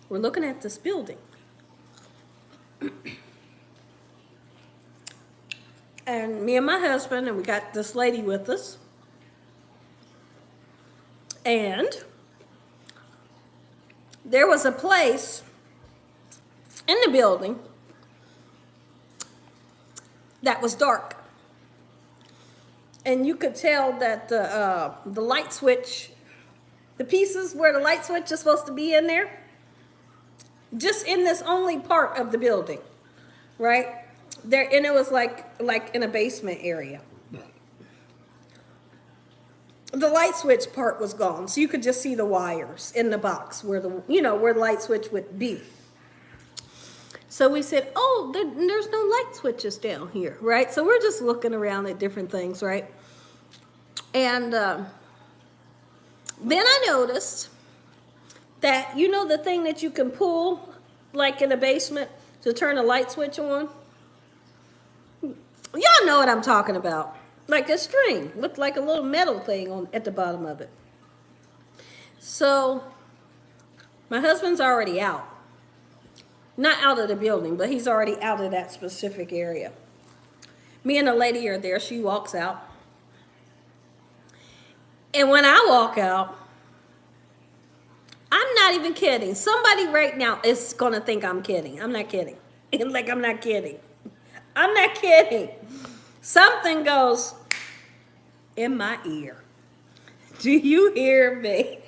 we're looking at this building. And me and my husband, and we got this lady with us. And there was a place in the building that was dark. And you could tell that the light switch, the pieces where the light switch is supposed to be in there, just in this only part of the building, right? There, and it was like in a basement area. The light switch part was gone, so you could just see the wires in the box where where the light switch would be. So we said, oh, there's no light switches down here, right? So we're just looking around at different things, right? And then I noticed that, the thing that you can pull, like in a basement, to turn a light switch on? Y'all know what I'm talking about. Like a string with like a little metal thing at the bottom of it. So my husband's already out. Not out of the building, but he's already out of that specific area. Me and the lady are there. She walks out. And when I walk out, I'm not even kidding. Somebody right now is going to think I'm kidding. I'm not kidding. Like, I'm not kidding. I'm not kidding. Something goes in my ear. Do you hear me?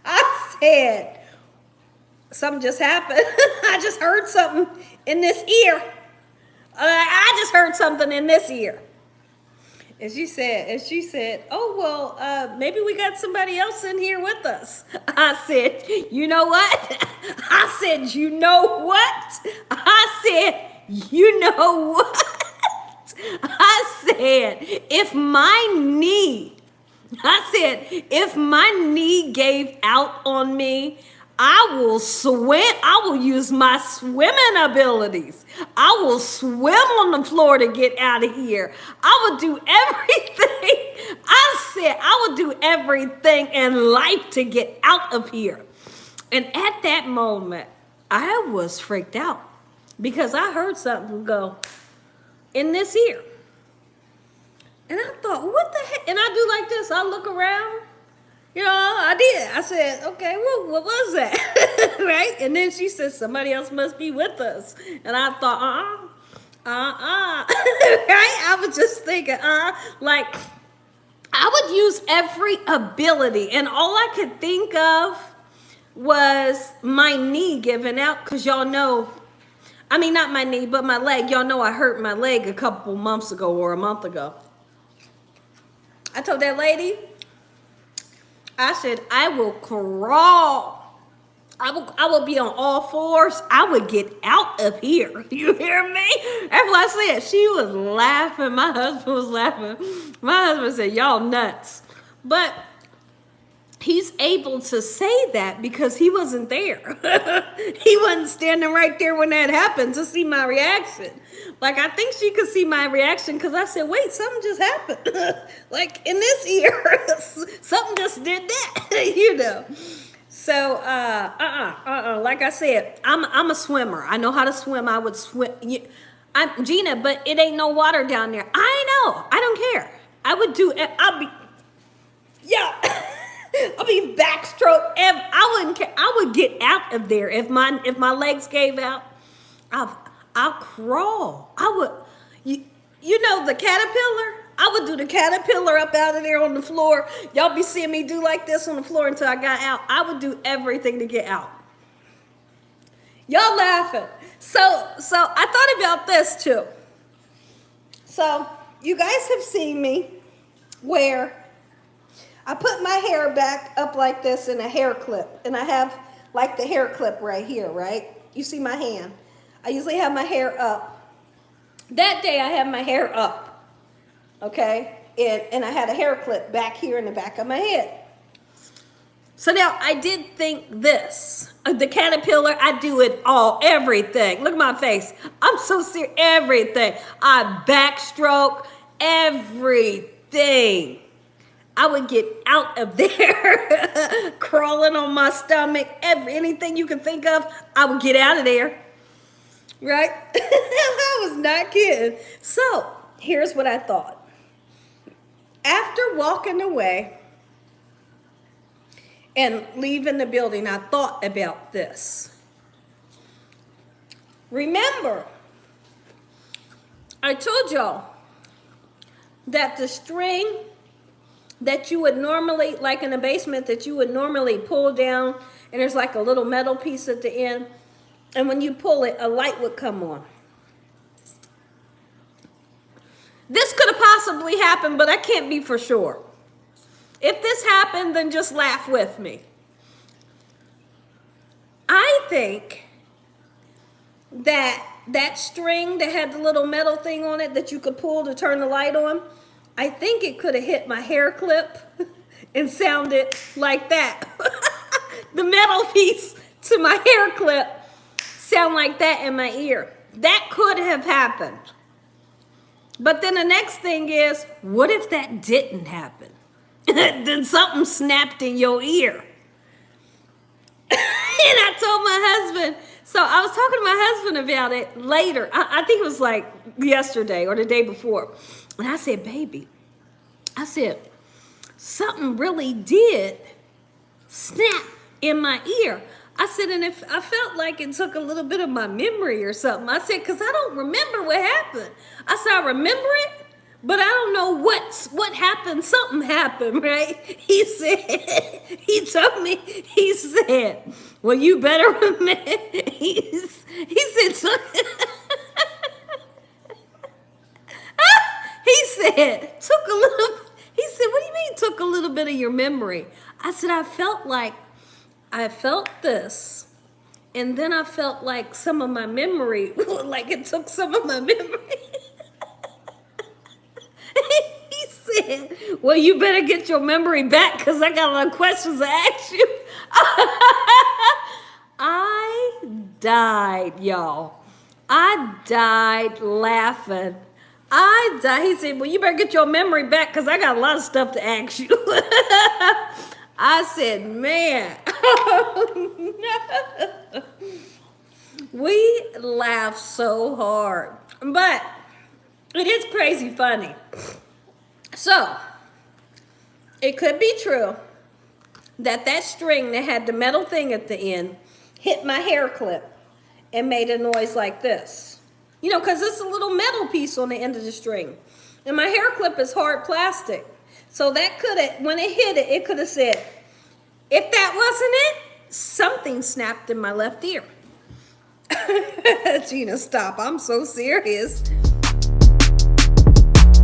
I said, something just happened. I just heard something in this ear. I just heard something in this ear. And she said, oh, well, maybe we got somebody else in here with us. I said, you know what? I said, you know what? I said, you know what? I said, if my knee gave out on me, I will swim. I will use my swimming abilities. I will swim on the floor to get out of here. I will do everything. I said I would do everything in life to get out of here. And at that moment, I was freaked out because I heard something go in this ear. And I thought, what the heck? And I do like this. I look around. I did. I said, okay, what was that? Right? And then she said, somebody else must be with us. And I thought, right? I was just thinking, like, I would use every ability. And all I could think of was my knee giving out. Because y'all know, I mean, not my knee, but my leg. Y'all know I hurt my leg a couple months ago or a month ago. I told that lady, I said, I will crawl. I will be on all fours. I would get out of here. You hear me? That's what I said. She was laughing. My husband was laughing. My husband said, y'all nuts. But he's able to say that because he wasn't there. He wasn't standing right there when that happened to see my reaction. Like, I think she could see my reaction because I said, wait, something just happened. Like, in this ear, something just did that, So, like I said, I'm a swimmer. I know how to swim. I would swim. I'm Gina, but it ain't no water down there. I know. I don't care. I would do it. I'll be backstroke. I wouldn't care. I would get out of there if my legs gave out. I'll crawl. I would, the caterpillar. I would do the caterpillar up out of there on the floor. Y'all be seeing me do like this on the floor until I got out. I would do everything to get out. Y'all laughing. So I thought about this too. So you guys have seen me where I put my hair back up like this in a hair clip. And I have like the hair clip right here, right? You see my hand. I usually have my hair up. That day I had my hair up, okay? And I had a hair clip back here in the back of my head. So now I did think this. The caterpillar, I do it all, everything. Look at my face. I'm so serious, everything. I backstroke, everything. I would get out of there, crawling on my stomach, anything you can think of, I would get out of there, right? I was not kidding. So here's what I thought. After walking away and leaving the building, I thought about this. Remember, I told y'all that the string that you would normally, like in the basement, that you would normally pull down, and there's like a little metal piece at the end, and when you pull it, a light would come on. This could have possibly happened, but I can't be for sure. If this happened, then just laugh with me. I think that string that had the little metal thing on it that you could pull to turn the light on, I think it could have hit my hair clip and sounded like that. The metal piece to my hair clip sound like that in my ear. That could have happened. But then the next thing is, what if that didn't happen? Then something snapped in your ear. And I told my husband, so I was talking to my husband about it later. I think it was like yesterday or the day before. And I said, baby, I said, something really did snap in my ear. I said, and if I felt like it took a little bit of my memory or something. I said, because I don't remember what happened. I said, I remember it, but I don't know what happened. Something happened, right? He said, he told me, he said, well, you better remember. He said, so, he said, took a little, he said, what do you mean took a little bit of your memory? I said, I felt this, and then I felt like some of my memory, like it took some of my memory. He said, well, you better get your memory back because I got a lot of questions to ask you. I died, y'all. I died laughing. I died. He said, well, you better get your memory back because I got a lot of stuff to ask you. I said, man. We laughed so hard. But it is crazy funny. So, it could be true that string that had the metal thing at the end hit my hair clip and made a noise like this. You know, because it's a little metal piece on the end of the string. And my hair clip is hard plastic. So that could have, when it hit it, it could have said, if that wasn't it, something snapped in my left ear. Gina, stop. I'm so serious.